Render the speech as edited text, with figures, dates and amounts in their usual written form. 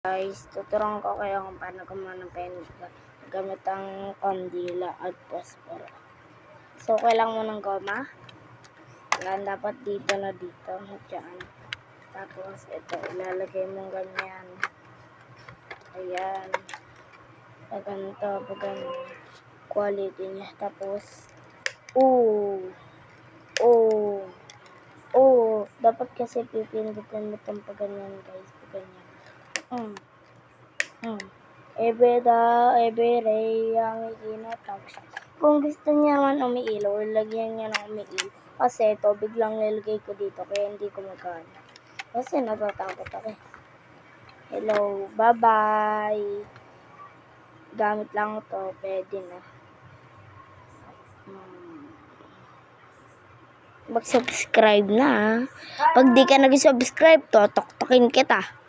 Guys, tuturuan ko kayo kung paano gumawa ng pen gamit ang kandila at posporo. So, kailangan mo ng goma. Yan, dapat dito na dito. Diyan. Tapos, ito, ilalagay mo ganyan. Ayan. Pag ganito, pag ganyan. Quality niya. Tapos, dapat kasi pipindutin mo itong pag ganyan, guys. Pag ganyan. Every ang ikinatag siya. Kung gusto niya naman umiilaw, lagyan niya ng umiilaw. Kasi tubig lang nilagay ko dito, kaya hindi ko magana. Kasi natatakot ako. Hello, bye-bye. Gamit lang to, pwede na. Mag-subscribe na. Pag di ka nag-subscribe, totok-tokin kita.